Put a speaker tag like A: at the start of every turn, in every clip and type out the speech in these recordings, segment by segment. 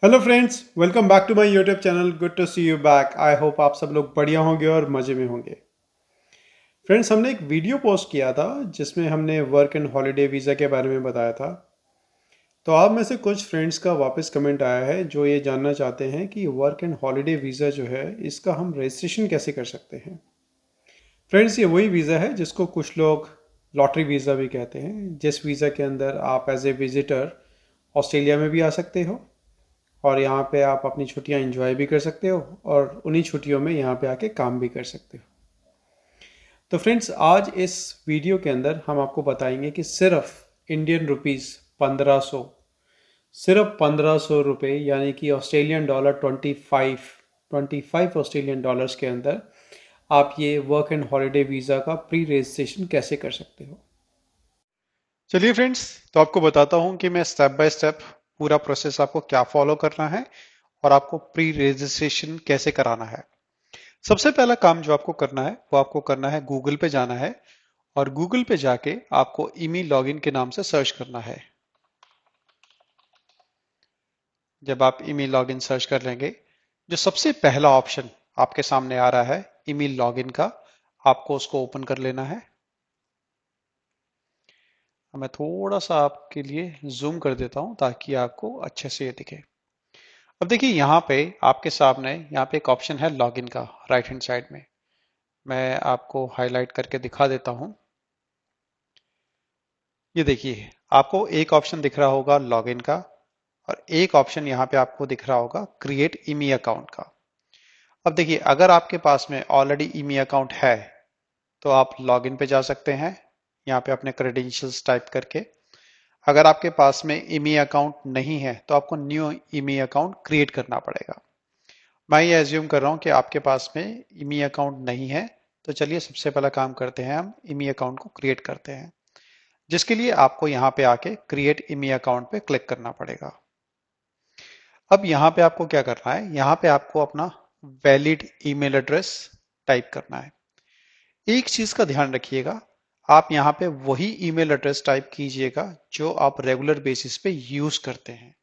A: Hello friends, welcome back to my YouTube channel. Good to see you back. I hope आप सब लोग बढ़िया होंगे और मज़े में होंगे। फ्रेंड्स, हमने एक वीडियो पोस्ट किया था जिसमें हमने वर्क एंड हॉलीडे वीज़ा के बारे में बताया था। तो आप में से कुछ फ्रेंड्स का वापस कमेंट आया है जो ये जानना चाहते हैं कि वर्क एंड हॉलीडे वीज़ा जो है इसका हम रजिस्ट्रेशन कैसे कर सकते हैं। फ्रेंड्स, ये वही वीज़ा है जिसको कुछ लोग लॉटरी वीज़ा भी कहते हैं, जिस वीज़ा के अंदर आप एज ए विजिटर ऑस्ट्रेलिया में भी आ सकते हो और यहाँ पे आप अपनी छुट्टियाँ एंजॉय भी कर सकते हो और उन्हीं छुट्टियों में यहाँ पे आके काम भी कर सकते हो। तो फ्रेंड्स, आज इस वीडियो के अंदर हम आपको बताएंगे कि सिर्फ इंडियन रुपीस 1500, सिर्फ 1500 रुपये यानी कि ऑस्ट्रेलियन डॉलर 25 ऑस्ट्रेलियन डॉलर्स के अंदर आप ये वर्क एंड हॉलीडे वीज़ा का प्री रजिस्ट्रेशन कैसे कर सकते हो। चलिए फ्रेंड्स, तो आपको बताता हूँ कि मैं स्टेप बाय स्टेप पूरा प्रोसेस आपको क्या फॉलो करना है और आपको प्री रजिस्ट्रेशन कैसे कराना है। सबसे पहला काम जो आपको करना है वो आपको करना है गूगल पे जाना है और गूगल पे जाके आपको ईमी लॉगिन के नाम से सर्च करना है। जब आप ईमी लॉगिन सर्च कर लेंगे, जो सबसे पहला ऑप्शन आपके सामने आ रहा है ईमेल लॉगिन का, आपको उसको ओपन कर लेना है। मैं थोड़ा सा आपके लिए जूम कर देता हूं ताकि आपको अच्छे से ये दिखे। अब देखिए यहाँ पे आपके सामने यहाँ पे एक ऑप्शन है लॉगिन का, राइट हैंड साइड में। मैं आपको हाईलाइट करके दिखा देता हूँ। ये देखिए, आपको एक ऑप्शन दिख रहा होगा लॉगिन का और एक ऑप्शन यहाँ पे आपको दिख रहा होगा क्रिएट ईमी अकाउंट का। अब देखिए, अगर आपके पास में ऑलरेडी ईमी अकाउंट है तो आप लॉगिन पे जा सकते हैं, यहाँ पे अपने क्रेडेंशियल्स टाइप करके। अगर आपके पास में ईमी अकाउंट नहीं है तो आपको न्यू ईमी अकाउंट क्रिएट करना पड़ेगा। मैं ये एज्यूम कर रहा हूँ कि आपके पास में ईमी अकाउंट नहीं है, तो चलिए सबसे पहला काम करते हैं, हम ईमी अकाउंट को क्रिएट करते हैं, जिसके लिए आपको यहाँ पे आके क्रिएट ईमी अकाउंट पे क्लिक करना पड़ेगा। अब यहाँ पे आपको क्या करना है, यहाँ पे आपको अपना वैलिड ईमेल एड्रेस टाइप करना है। एक चीज का ध्यान रखिएगा, आप यहाँ पे वही ईमेल एड्रेस टाइप कीजिएगा जो आप रेगुलर बेसिस पे यूज करते हैं।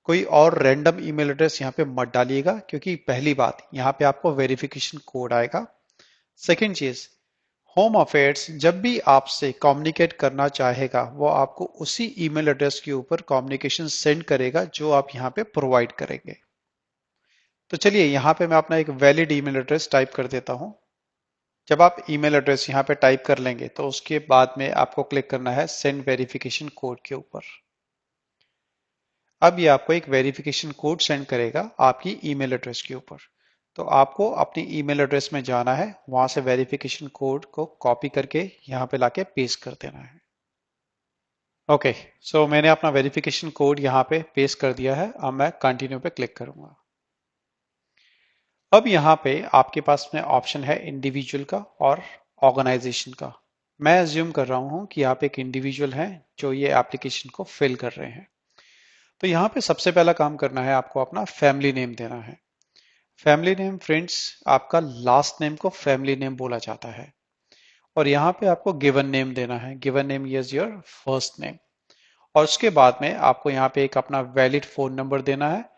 A: कोई और रैंडम ईमेल एड्रेस यहाँ पे मत डालिएगा, क्योंकि पहली बात यहाँ पे आपको वेरिफिकेशन कोड आएगा। सेकंड चीज, होम अफेयर्स जब भी आपसे कम्युनिकेट करना चाहेगा वो आपको उसी ईमेल एड्रेस के ऊपर कम्युनिकेशन सेंड करेगा जो आप यहाँ पे प्रोवाइड करेंगे। तो चलिए यहाँ पे मैं अपना एक वैलिड ईमेल एड्रेस टाइप कर देता हूँ। जब आप ईमेल एड्रेस यहाँ पे टाइप कर लेंगे तो उसके बाद में आपको क्लिक करना है सेंड वेरिफिकेशन कोड के ऊपर। अब ये आपको एक वेरिफिकेशन कोड सेंड करेगा आपकी ईमेल एड्रेस के ऊपर। तो आपको अपनी ईमेल एड्रेस में जाना है, वहां से वेरिफिकेशन कोड को कॉपी करके यहाँ पे लाके पेस्ट कर देना है। ओके, सो मैंने अपना वेरिफिकेशन कोड यहाँ पे पेस्ट कर दिया है। अब मैं कंटिन्यू पे क्लिक करूंगा। अब यहाँ पे आपके पास में ऑप्शन है इंडिविजुअल का और ऑर्गेनाइजेशन का। मैं अज्यूम कर रहा हूँ कि आप एक इंडिविजुअल हैं जो ये एप्लीकेशन को फिल कर रहे हैं। तो यहाँ पे सबसे पहला काम करना है, आपको अपना फैमिली नेम देना है। फैमिली नेम फ्रेंड्स, आपका लास्ट नेम को फैमिली नेम बोला जाता है। और यहाँ पे आपको गिवन नेम देना है। Given name is your first name. और उसके बाद में आपको यहाँ पे एक अपना वैलिड फोन नंबर देना है।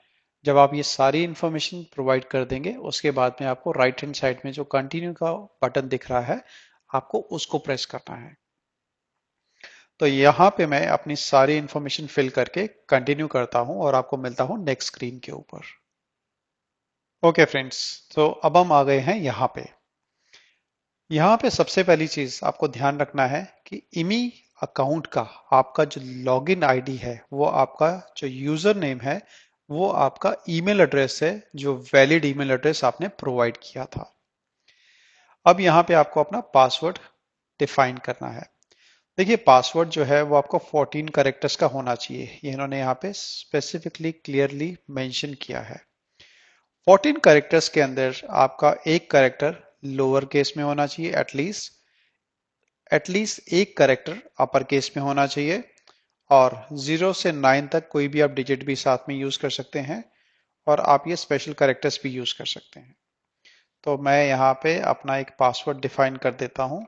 A: जब आप ये सारी इंफॉर्मेशन प्रोवाइड कर देंगे, उसके बाद में आपको राइट हैंड साइड में जो कंटिन्यू का बटन दिख रहा है, आपको उसको प्रेस करना है। तो यहाँ पे मैं अपनी सारी इंफॉर्मेशन फिल करके कंटिन्यू करता हूँ और आपको मिलता हूँ नेक्स्ट स्क्रीन के ऊपर। ओके फ्रेंड्स, तो अब हम आ गए हैं यहाँ पे। यहाँ पे सबसे पहली चीज आपको ध्यान रखना है कि इमी अकाउंट का आपका जो लॉगिन आईडी है, वो आपका जो यूजर नेम है, वो आपका ईमेल एड्रेस है जो वैलिड ईमेल एड्रेस आपने प्रोवाइड किया था। अब यहाँ पे आपको अपना पासवर्ड डिफाइन करना है। देखिए, पासवर्ड जो है वो आपको 14 कैरेक्टर्स का होना चाहिए। ये इन्होंने यहाँ पे स्पेसिफिकली क्लियरली मेंशन किया है। 14 कैरेक्टर्स के अंदर आपका एक कैरेक्टर लोअर केस में होना चाहिए, एटलीस्ट एक कैरेक्टर अपर केस में होना चाहिए, और 0 से 9 तक कोई भी आप डिजिट भी साथ में यूज कर सकते हैं, और आप ये स्पेशल कैरेक्टर्स भी यूज कर सकते हैं। तो मैं यहाँ पे अपना एक पासवर्ड डिफाइन कर देता हूँ।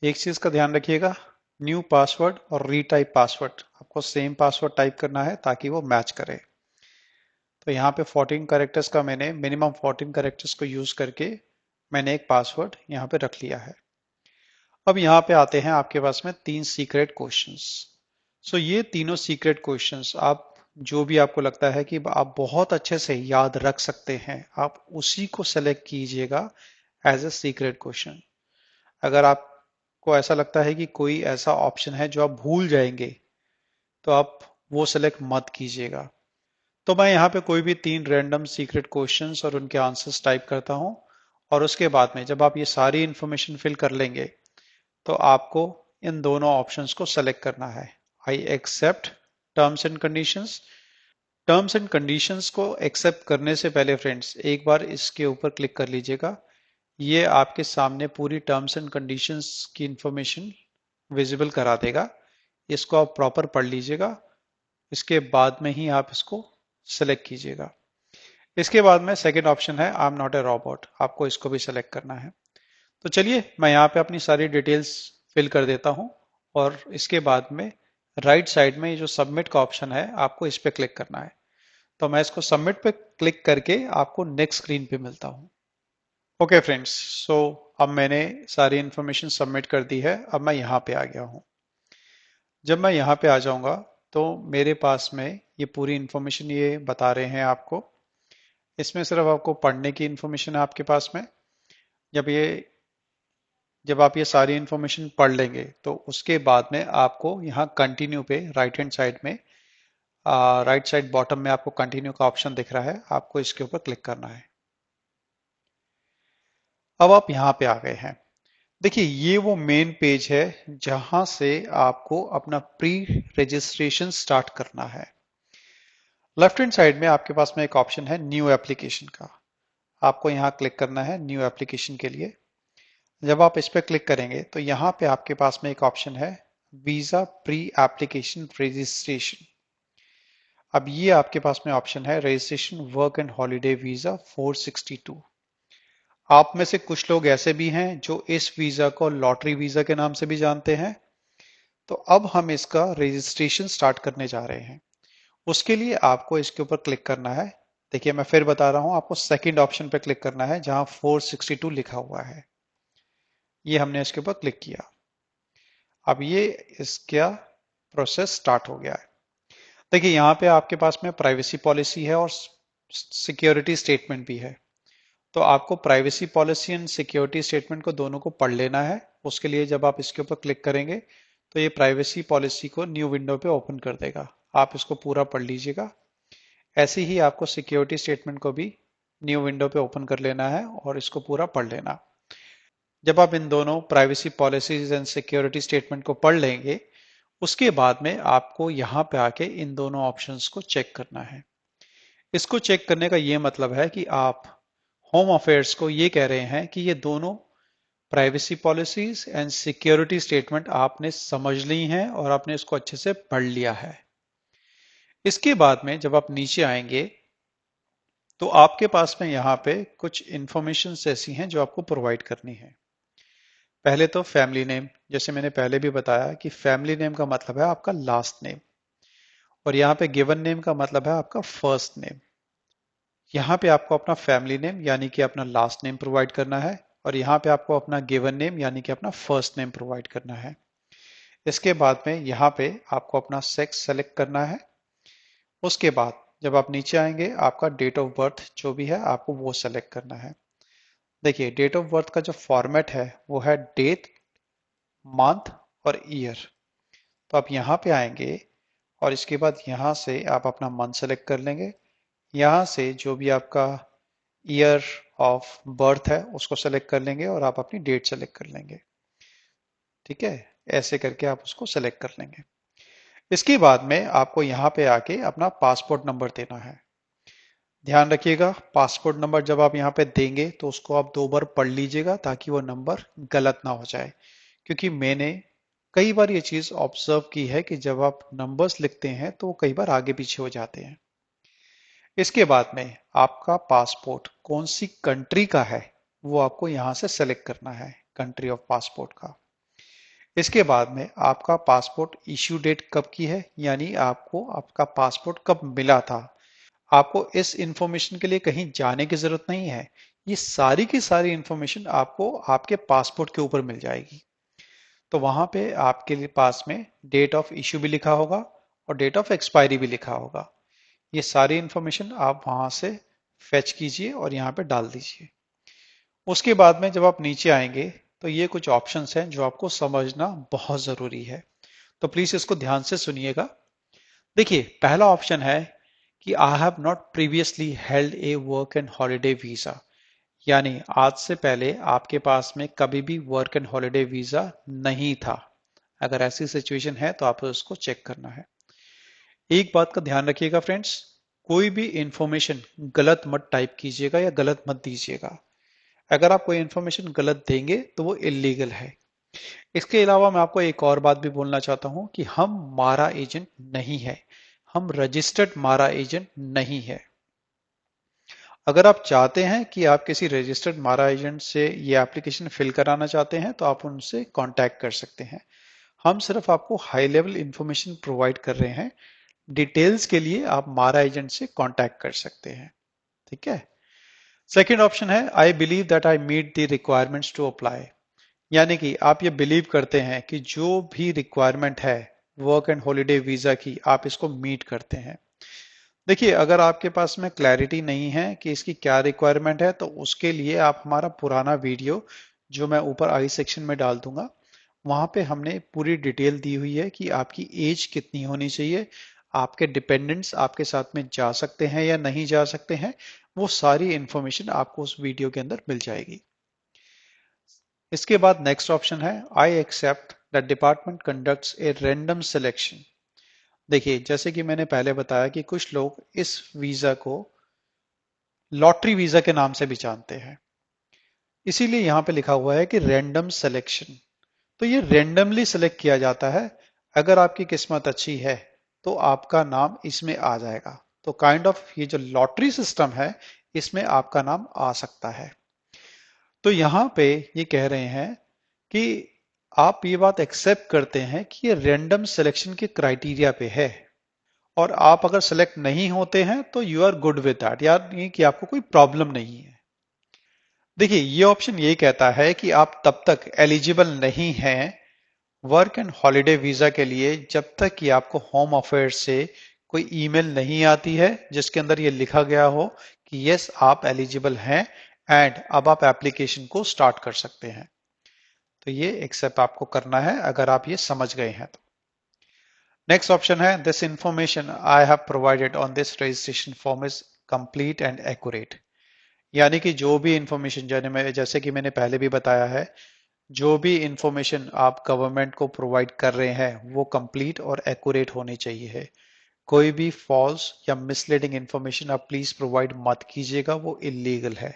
A: एक चीज का ध्यान रखिएगा, न्यू पासवर्ड और रीटाइप पासवर्ड आपको सेम पासवर्ड टाइप करना है ताकि वो मैच करे। तो यहाँ पे 14 कैरेक्टर्स का मैंने मिनिमम 14 कैरेक्टर्स को यूज करके मैंने एक पासवर्ड यहाँ पे रख लिया है। अब यहाँ पे आते हैं आपके पास में 3 सीक्रेट क्वेश्चंस। सो ये तीनों सीक्रेट क्वेश्चंस आप जो भी आपको लगता है कि आप बहुत अच्छे से याद रख सकते हैं, आप उसी को सेलेक्ट कीजिएगा एज ए सीक्रेट क्वेश्चन। अगर आपको ऐसा लगता है कि कोई ऐसा ऑप्शन है जो आप भूल जाएंगे, तो आप वो सेलेक्ट मत कीजिएगा। तो मैं यहाँ पे कोई भी 3 रैंडम सीक्रेट क्वेश्चंस और उनके आंसर्स टाइप करता हूँ, और उसके बाद में जब आप ये सारी इंफॉर्मेशन फिल कर लेंगे तो आपको इन दोनों ऑप्शंस को सेलेक्ट करना है। I accept terms and conditions. Terms and conditions को एक्सेप्ट करने से पहले फ्रेंड्स एक बार इसके ऊपर क्लिक कर लीजिएगा। ये आपके सामने पूरी टर्म्स एंड कंडीशंस की इंफॉर्मेशन विजिबल करा देगा। इसको आप प्रॉपर पढ़ लीजिएगा, इसके बाद में ही आप इसको सेलेक्ट कीजिएगा। इसके बाद में सेकंड ऑप्शन है I am not a robot, आपको इसको भी सेलेक्ट करना है। तो चलिए मैं यहाँ पे अपनी सारी डिटेल्स फिल कर देता हूँ, और इसके बाद में राइट साइड में ये जो सबमिट का ऑप्शन है आपको इस पे क्लिक करना है। तो मैं इसको सबमिट पे क्लिक करके आपको नेक्स्ट स्क्रीन पे मिलता हूँ। ओके फ्रेंड्स, सो अब मैंने सारी इंफॉर्मेशन सबमिट कर दी है। अब मैं यहाँ पे आ गया हूँ। जब मैं यहाँ पे आ जाऊंगा तो मेरे पास में ये पूरी इंफॉर्मेशन ये बता रहे हैं आपको। इसमें सिर्फ आपको पढ़ने की इंफॉर्मेशन है आपके पास में। जब ये जब आप ये सारी इंफॉर्मेशन पढ़ लेंगे तो उसके बाद में आपको यहाँ कंटिन्यू पे राइट हैंड साइड में, राइट साइड बॉटम में आपको कंटिन्यू का ऑप्शन दिख रहा है, आपको इसके ऊपर क्लिक करना है। अब आप यहाँ पे आ गए हैं। देखिए ये वो मेन पेज है जहां से आपको अपना प्री रजिस्ट्रेशन स्टार्ट करना है। लेफ्ट हैंड साइड में आपके पास में एक ऑप्शन है न्यू एप्लीकेशन का, आपको यहाँ क्लिक करना है न्यू एप्लीकेशन के लिए। जब आप इस पर क्लिक करेंगे तो यहाँ पे आपके पास में एक ऑप्शन है वीजा प्री एप्लीकेशन रजिस्ट्रेशन। अब ये आपके पास में ऑप्शन है registration work and holiday visa 462। आप में से कुछ लोग ऐसे भी हैं जो इस वीजा को लॉटरी वीजा के नाम से भी जानते हैं। तो अब हम इसका रजिस्ट्रेशन स्टार्ट करने जा रहे हैं। उसके लिए आपको इसके ऊपर क्लिक करना है। देखिए मैं फिर बता रहा हूं, आपको सेकंड ऑप्शन पे क्लिक करना है जहां 462 लिखा हुआ है। ये हमने इसके ऊपर क्लिक किया। अब ये इसका प्रोसेस स्टार्ट हो गया है। देखिए यहाँ पे आपके पास में प्राइवेसी पॉलिसी है और सिक्योरिटी स्टेटमेंट भी है। तो आपको privacy policy and security statement को दोनों को पढ़ लेना है। उसके लिए जब आप इसके ऊपर क्लिक करेंगे तो ये प्राइवेसी पॉलिसी को न्यू विंडो पे ओपन कर देगा। आप इसको पूरा पढ़ लीजिएगा। ऐसे ही आपको सिक्योरिटी स्टेटमेंट को भी न्यू विंडो पे ओपन कर लेना है और इसको पूरा पढ़ लेना। जब आप इन दोनों privacy policies and security statement को पढ़ लेंगे उसके बाद में आपको यहाँ पे आके इन दोनों ऑप्शंस को चेक करना है। इसको चेक करने का ये मतलब है कि आप होम अफेयर्स को ये कह रहे हैं कि ये दोनों privacy policies and security statement आपने समझ ली हैं और आपने इसको अच्छे से पढ़ लिया है। इसके बाद में जब आप नीचे आएंगे तो आपके पास में यहाँ पे कुछ इंफॉर्मेशन ऐसी हैं जो आपको प्रोवाइड करनी है। पहले तो फैमिली नेम, जैसे मैंने पहले भी बताया कि फैमिली नेम का मतलब है आपका लास्ट नेम, और यहाँ पे गिवन नेम का मतलब है आपका फर्स्ट नेम। यहाँ पे आपको अपना फैमिली नेम यानी कि अपना लास्ट नेम प्रोवाइड करना है, और यहाँ पे आपको अपना गिवन नेम यानी कि अपना फर्स्ट नेम प्रोवाइड करना है। इसके बाद में यहाँ पे आपको अपना सेक्स सेलेक्ट करना है। उसके बाद जब आप नीचे आएंगे आपका डेट ऑफ बर्थ जो भी है आपको वो सेलेक्ट करना है। देखिए डेट ऑफ बर्थ का जो फॉर्मेट है वो है डेट, मंथ और ईयर। तो आप यहाँ पे आएंगे और इसके बाद यहाँ से आप अपना मंथ सेलेक्ट कर लेंगे। यहाँ से जो भी आपका ईयर ऑफ बर्थ है उसको सेलेक्ट कर लेंगे और आप अपनी डेट सेलेक्ट कर लेंगे। ठीक है, ऐसे करके आप उसको सेलेक्ट कर लेंगे। इसके बाद में आपको यहाँ पे आके अपना पासपोर्ट नंबर देना है। ध्यान रखिएगा पासपोर्ट नंबर जब आप यहाँ पे देंगे तो उसको आप 2 बार पढ़ लीजिएगा ताकि वो नंबर गलत ना हो जाए, क्योंकि मैंने कई बार ये चीज ऑब्जर्व की है कि जब आप नंबर्स लिखते हैं तो कई बार आगे पीछे हो जाते हैं। इसके बाद में आपका पासपोर्ट कौन सी कंट्री का है वो आपको यहाँ से सेलेक्ट करना है, कंट्री ऑफ पासपोर्ट का। इसके बाद में आपका पासपोर्ट इश्यू डेट कब की है, यानी आपको आपका पासपोर्ट कब मिला था। आपको इस इंफॉर्मेशन के लिए कहीं जाने की जरूरत नहीं है। ये सारी की सारी इंफॉर्मेशन आपको आपके पासपोर्ट के ऊपर मिल जाएगी। तो वहां पे आपके लिए पास में डेट ऑफ इश्यू भी लिखा होगा और डेट ऑफ एक्सपायरी भी लिखा होगा। ये सारी इंफॉर्मेशन आप वहां से फेच कीजिए और यहाँ पे डाल दीजिए। उसके बाद में जब आप नीचे आएंगे तो ये कुछ ऑप्शंस हैं जो आपको समझना बहुत जरूरी है, तो प्लीज इसको ध्यान से सुनिएगा। देखिए, पहला ऑप्शन है कि I have not previously held A work and holiday visa, यानी आज से पहले आपके पास में कभी भी वर्क एंड हॉलीडे वीजा नहीं था। अगर ऐसी सिचुएशन है तो आपको उसको चेक करना है। एक बात का ध्यान रखिएगा फ्रेंड्स, कोई भी इंफॉर्मेशन गलत मत टाइप कीजिएगा या गलत मत दीजिएगा। अगर आप कोई इंफॉर्मेशन गलत देंगे तो वो इलीगल है। इसके अलावा मैं आपको एक और बात भी बोलना चाहता हूं कि हम मारा एजेंट नहीं है, हम रजिस्टर्ड मारा एजेंट नहीं है। अगर आप चाहते हैं कि आप किसी रजिस्टर्ड मारा एजेंट से ये एप्लीकेशन फिल कराना चाहते हैं तो आप उनसे कांटेक्ट कर सकते हैं। हम सिर्फ आपको हाई लेवल इंफॉर्मेशन प्रोवाइड कर रहे हैं। डिटेल्स के लिए आप मारा एजेंट से कांटेक्ट कर सकते हैं। ठीक है। सेकेंड ऑप्शन है I believe that I meet the requirements to apply, यानी कि आप ये बिलीव करते हैं कि जो भी रिक्वायरमेंट है वर्क एंड हॉलीडे वीजा की, आप इसको मीट करते हैं। देखिए, अगर आपके पास में क्लैरिटी नहीं है कि इसकी क्या रिक्वायरमेंट है तो उसके लिए आप हमारा पुराना वीडियो जो मैं ऊपर आई सेक्शन में डाल दूंगा, वहां पे हमने पूरी डिटेल दी हुई है कि आपकी एज कितनी होनी चाहिए, आपके डिपेंडेंट्स आपके साथ में जा सकते हैं या नहीं जा सकते हैं। वो सारी इंफॉर्मेशन आपको उस वीडियो के अंदर मिल जाएगी। इसके बाद नेक्स्ट ऑप्शन है I accept that department conducts a random selection. देखिए, जैसे कि मैंने पहले बताया कि कुछ लोग इस वीजा को लॉटरी वीजा के नाम से भी जानते हैं, इसीलिए यहां पे लिखा हुआ है कि रैंडम सिलेक्शन। तो ये रैंडमली सिलेक्ट किया जाता है। अगर आपकी किस्मत अच्छी है तो आपका नाम इसमें आ जाएगा। तो काइंड ऑफ ये जो लॉटरी सिस्टम है इसमें आपका नाम आ सकता है। तो यहां पे ये कह रहे हैं कि आप ये बात एक्सेप्ट करते हैं कि ये रैंडम सिलेक्शन के क्राइटेरिया पे है और आप अगर सेलेक्ट नहीं होते हैं तो you are good with that, यानी कि आपको कोई प्रॉब्लम नहीं है। देखिए, ये ऑप्शन ये कहता है कि आप तब तक एलिजिबल नहीं हैं वर्क एंड हॉलीडे वीजा के लिए जब तक कि आपको होम अफेयर्स से कोई ईमेल नहीं आती है जिसके अंदर ये लिखा गया हो कि यस आप एलिजिबल हैं एंड अब आप एप्लीकेशन को स्टार्ट कर सकते हैं। तो ये एक्सेप्ट आपको करना है अगर आप ये समझ गए हैं तो। नेक्स्ट ऑप्शन है this information I have provided on this registration form is complete and accurate, यानी कि जो भी इंफॉर्मेशन जैसे कि मैंने पहले भी बताया है, जो भी इंफॉर्मेशन आप गवर्नमेंट को प्रोवाइड कर रहे हैं वो कंप्लीट और एक्यूरेट होनी चाहिए है। कोई भी फॉल्स या मिसलीडिंग इंफॉर्मेशन आप प्लीज प्रोवाइड मत कीजिएगा, वो इलीगल है।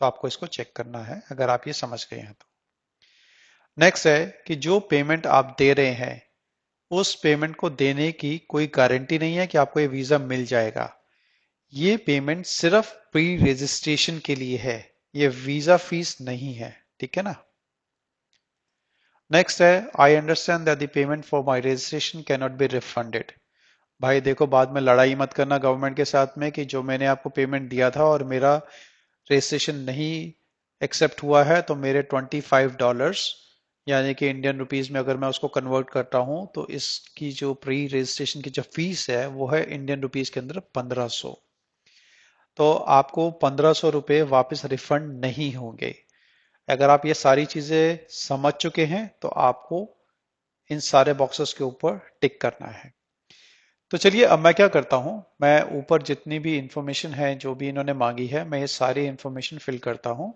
A: तो आपको इसको चेक करना है अगर आप ये समझ गए हैं तो। नेक्स्ट है कि जो पेमेंट आप दे रहे हैं उस पेमेंट को देने की कोई गारंटी नहीं है कि आपको ये वीजा मिल जाएगा। ये पेमेंट सिर्फ प्री रजिस्ट्रेशन के लिए है, ये वीजा फीस नहीं है। ठीक है ना। नेक्स्ट है I understand that the payment for my registration can not be refunded. भाई देखो, बाद में लड़ाई मत करना गवर्नमेंट के साथ में कि जो मैंने आपको पेमेंट दिया था और मेरा रजिस्ट्रेशन नहीं एक्सेप्ट हुआ है तो मेरे $25, यानी कि इंडियन रुपीस में अगर मैं उसको कन्वर्ट करता हूं तो इसकी जो प्री रजिस्ट्रेशन की जो फीस है वो है इंडियन रुपीस के अंदर 1500। तो आपको 1500 रुपये वापस रिफंड नहीं होंगे। अगर आप ये सारी चीजें समझ चुके हैं तो आपको इन सारे बॉक्सेस के ऊपर टिक करना है। तो चलिए, अब मैं क्या करता हूं, मैं ऊपर जितनी भी इंफॉर्मेशन है जो भी इन्होंने मांगी है मैं ये सारी इंफॉर्मेशन फिल करता हूं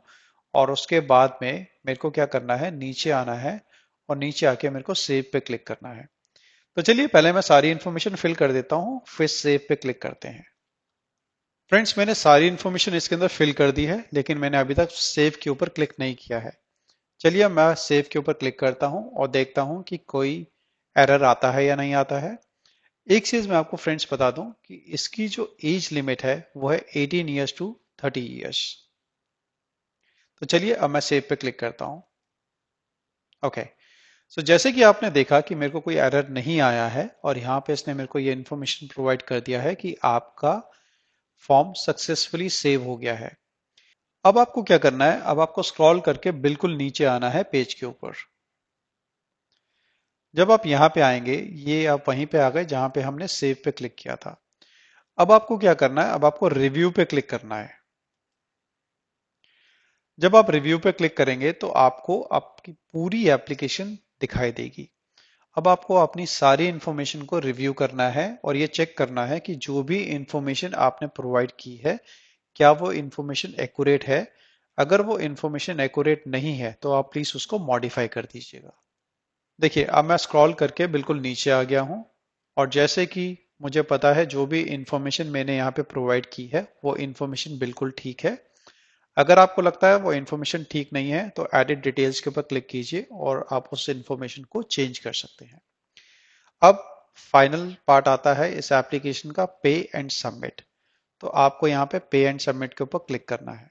A: और उसके बाद में मेरे को क्या करना है, नीचे आना है और नीचे आके मेरे को सेव पे क्लिक करना है। तो चलिए, पहले मैं सारी इंफॉर्मेशन फिल कर देता हूं फिर सेव पे क्लिक करते हैं। फ्रेंड्स, मैंने सारी इंफॉर्मेशन इसके अंदर फिल कर दी है लेकिन मैंने अभी तक सेव के ऊपर क्लिक नहीं किया है। चलिए, अब मैं सेव के ऊपर क्लिक करता हूं और देखता हूं कि कोई एरर आता है या नहीं आता है। एक चीज मैं आपको फ्रेंड्स बता दूं कि इसकी जो एज लिमिट है वो है 18 ईयर्स टू 30 ईयर्स। तो चलिए, अब मैं सेव पे क्लिक करता हूं। ओके। सो जैसे कि आपने देखा कि मेरे को कोई एरर नहीं आया है और यहाँ पे इसने मेरे को ये इन्फॉर्मेशन प्रोवाइड कर दिया है कि आपका फॉर्म सक्सेसफुली सेव हो गया है। अब आपको क्या करना है, अब आपको स्क्रॉल करके बिल्कुल नीचे आना है पेज के ऊपर। जब आप यहाँ पे आएंगे, ये आप वहीं पे आ गए जहां पे हमने सेव पे क्लिक किया था। अब आपको क्या करना है, अब आपको रिव्यू पे क्लिक करना है। जब आप रिव्यू पे क्लिक करेंगे तो आपको आपकी पूरी एप्लीकेशन दिखाई देगी। अब आपको अपनी सारी इंफॉर्मेशन को रिव्यू करना है और ये चेक करना है कि जो भी इंफॉर्मेशन आपने प्रोवाइड की है, क्या वो इंफॉर्मेशन एक्यूरेट है। अगर वो इंफॉर्मेशन एक्यूरेट नहीं है तो आप प्लीज उसको मॉडिफाई कर दीजिएगा। देखिए, अब मैं स्क्रॉल करके बिल्कुल नीचे आ गया हूं और जैसे कि मुझे पता है जो भी इंफॉर्मेशन मैंने यहाँ पे प्रोवाइड की है वो इंफॉर्मेशन बिल्कुल ठीक है। अगर आपको लगता है वो इंफॉर्मेशन ठीक नहीं है तो एडिट डिटेल्स के ऊपर क्लिक कीजिए और आप उस इंफॉर्मेशन को चेंज कर सकते हैं। अब फाइनल पार्ट आता है इस एप्लीकेशन का, पे एंड सबमिट। तो आपको यहाँ पे पे एंड सबमिट के ऊपर क्लिक करना है।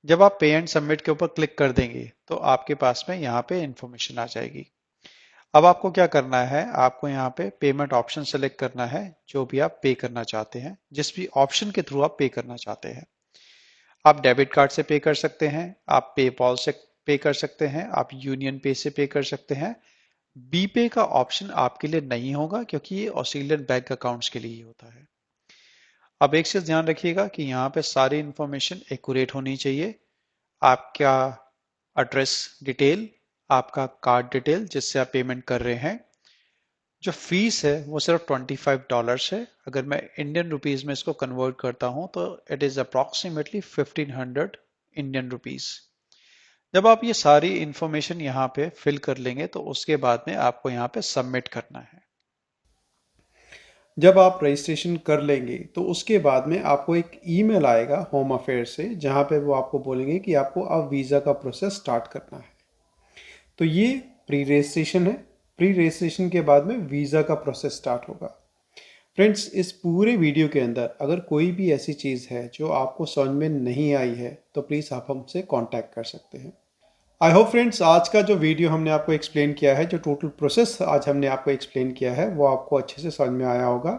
A: जब आप पे एंड सबमिट के ऊपर क्लिक कर देंगे तो आपके पास में यहाँ पे इंफॉर्मेशन आ जाएगी। अब आपको क्या करना है, आपको यहाँ पे पेमेंट ऑप्शन सेलेक्ट करना है, जो भी आप पे करना चाहते हैं, जिस भी ऑप्शन के थ्रू आप पे करना चाहते हैं। आप डेबिट कार्ड से पे कर सकते हैं, आप पेपॉल से पे कर सकते हैं, आप यूनियन पे से पे कर सकते हैं। बीपे का ऑप्शन आपके लिए नहीं होगा क्योंकि ये ऑस्ट्रेलियन बैंक अकाउंट्स के लिए ही होता है। अब एक चीज ध्यान रखिएगा कि यहाँ पे सारी इंफॉर्मेशन एक्यूरेट होनी चाहिए। आपका एड्रेस डिटेल, आपका कार्ड डिटेल जिससे आप पेमेंट कर रहे हैं। जो फीस है वो सिर्फ $25 है। अगर मैं इंडियन रुपीज में इसको कन्वर्ट करता हूं तो it is approximately 1500 Indian rupees. जब आप ये सारी इंफॉर्मेशन यहाँ पे फिल कर लेंगे तो उसके बाद में आपको यहाँ पे सबमिट करना है।
B: जब आप रजिस्ट्रेशन कर लेंगे तो उसके बाद में आपको एक ईमेल आएगा होम अफेयर से, जहां पे वो आपको बोलेंगे कि आपको अब वीज़ा का प्रोसेस स्टार्ट करना है। तो ये प्री रजिस्ट्रेशन है। प्री रजिस्ट्रेशन के बाद में वीज़ा का प्रोसेस स्टार्ट होगा। फ्रेंड्स, इस पूरे वीडियो के अंदर अगर कोई भी ऐसी चीज़ है जो आपको समझ में नहीं आई है तो प्लीज़ आप हमसे कांटेक्ट कर सकते हैं। आई होप फ्रेंड्स, आज का जो वीडियो हमने आपको एक्सप्लेन किया है, जो टोटल प्रोसेस आज हमने आपको एक्सप्लेन किया है, वो आपको अच्छे से समझ में आया होगा।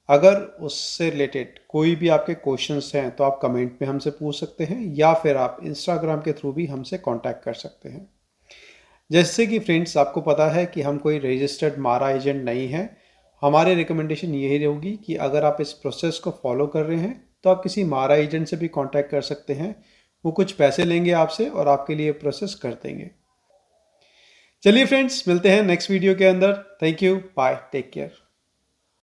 B: अगर उससे रिलेटेड कोई भी आपके क्वेश्चंस हैं तो आप कमेंट में हमसे पूछ सकते हैं या फिर आप इंस्टाग्राम के थ्रू भी हमसे कांटेक्ट कर सकते हैं। जैसे कि फ्रेंड्स, आपको पता है कि हम कोई रजिस्टर्ड मारा एजेंट नहीं है। हमारी रिकमेंडेशन यही होगी कि अगर आप इस प्रोसेस को फॉलो कर रहे हैं तो आप किसी मारा एजेंट से भी कांटेक्ट कर सकते हैं। वो कुछ पैसे लेंगे आपसे और आपके लिए प्रोसेस कर देंगे। चलिए फ्रेंड्स, मिलते हैं नेक्स्ट वीडियो के अंदर। Thank you, bye, take care.